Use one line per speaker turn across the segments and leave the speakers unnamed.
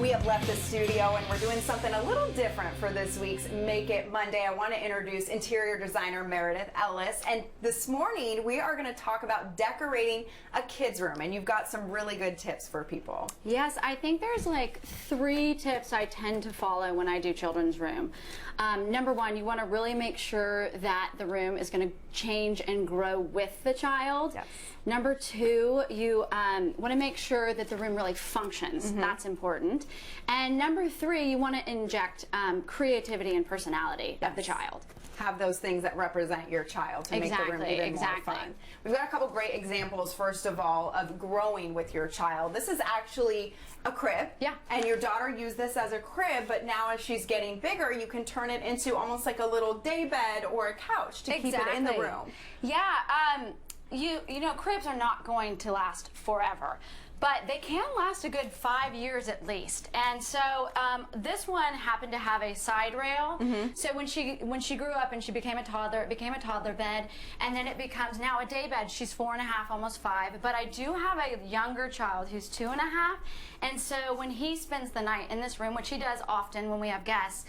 We have left the studio and we're doing something a little different for this week's Make It Monday. I want to introduce interior designer Meredith Ellis, and this morning we are going to talk about decorating a kid's room, and you've got some really good tips for people.
Yes, I think there's like 3 tips I tend to follow when I do children's room. Number 1, you want to really make sure that the room is going to change and grow with the child.
Yes.
Number 2, you want to make sure that the room really functions. That's important. And number 3, you want to inject creativity and personality of the child.
Have those things that represent your child to make the room even more fun. We've got a couple great examples, first of all, of growing with your child. This is actually a crib. Yeah. And your daughter used this as a crib, but now as she's getting bigger, you can turn it into almost like a little day bed or a couch to keep it in the room.
Yeah. You know, cribs are not going to last forever, but they can last a good 5 years at least. And so this one happened to have a side rail. So when she grew up and she became a toddler, it became a toddler bed, and then it becomes now a day bed. She's 4 and a half, almost 5. But I do have a younger child who's 2 and a half, and so when he spends the night in this room, which he does often when we have guests,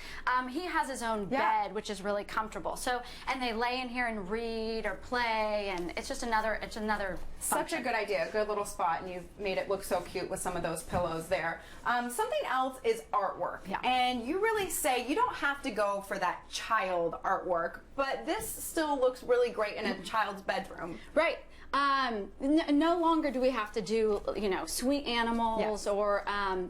he has his own bed, which is really comfortable. So, and they lay in here and read or play, and it's just another
Such
function.
a good idea, a good little spot, and you've made it look so cute with some of those pillows there. Something else is artwork, and you really say you don't have to go for that child artwork, but this still looks really great in a child's bedroom.
Right. No longer do we have to do, you know, sweet animals or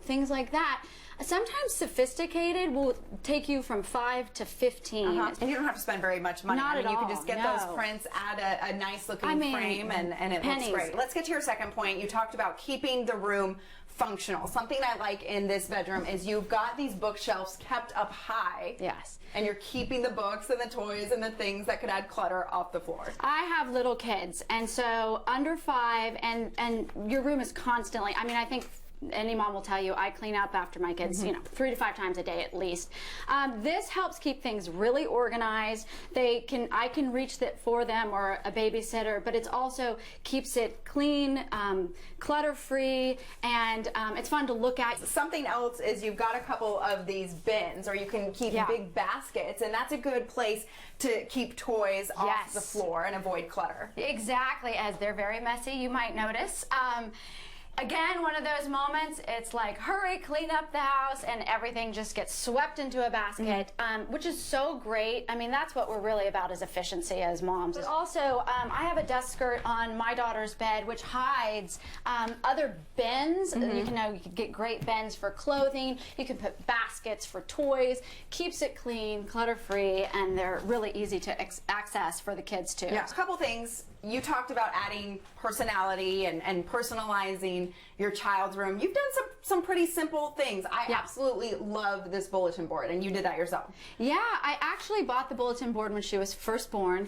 things like that. Sometimes sophisticated will take you from 5 to 15.
And you don't have to spend very much money.
Not at all.
You can just get those prints, add a nice looking frame, and it looks great. Let's get to your second point. You talked about keeping the room functional. Something I like in this bedroom is you've got these bookshelves kept up high.
Yes.
And you're keeping the books and the toys and the things that could add clutter off the floor.
I have little kids, and so under 5, and your room is constantly, I mean, I think any mom will tell you I clean up after my kids, you know, 3 to 5 times a day at least. This helps keep things really organized. I can reach that for them or a babysitter, but it also keeps it clean, clutter-free, and it's fun to look at.
Something else is you've got a couple of these bins, or you can keep big baskets, and that's a good place to keep toys off the floor and avoid clutter.
Exactly, as they're very messy, you might notice. Again, one of those moments, it's like, hurry, clean up the house, and everything just gets swept into a basket, which is so great. I mean, that's what we're really about, is efficiency as moms. But also, I have a desk skirt on my daughter's bed, which hides other bins. You can get great bins for clothing. You can put baskets for toys. Keeps it clean, clutter-free, and they're really easy to access for the kids, too.
Yeah, a couple things. You talked about adding personality and personalizing your child's room. You've done some pretty simple things. I absolutely love this bulletin board, and you did that yourself. Yeah, I actually bought the bulletin board when she was first born.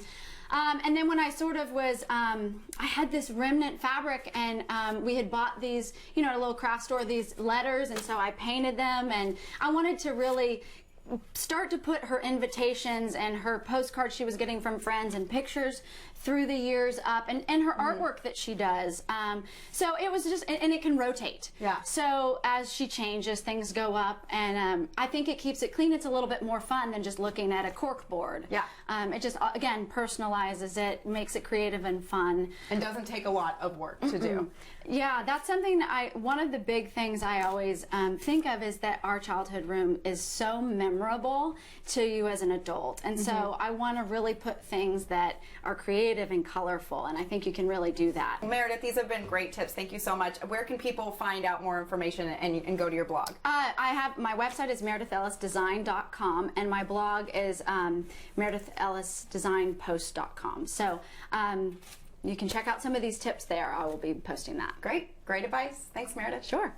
And then when I sort of was, I had this remnant fabric, and we had bought these, you know, at a little craft store, these letters, and so I painted them, and I wanted to really start to put her invitations and her postcards she was getting from friends and pictures through the years up, and her artwork that she does. So it was just, and it can rotate. Yeah. So as she changes, things go up, and I think it keeps it clean. It's a little bit more fun than just looking at a cork board. Yeah. It just, again, personalizes it, makes it creative and fun. And doesn't take a lot of work to do. Yeah, that's something that one of the big things I always think of is that our childhood room is so memorable to you as an adult. And so I want to really put things that are creative and colorful, and I think you can really do that. Meredith, these have been great tips. Thank you so much. Where can people find out more information and go to your blog? My website is meredithellisdesign.com, and my blog is meredithellisdesignpost.com. So you can check out some of these tips there. I will be posting that. Great advice. Thanks, Meredith. Sure.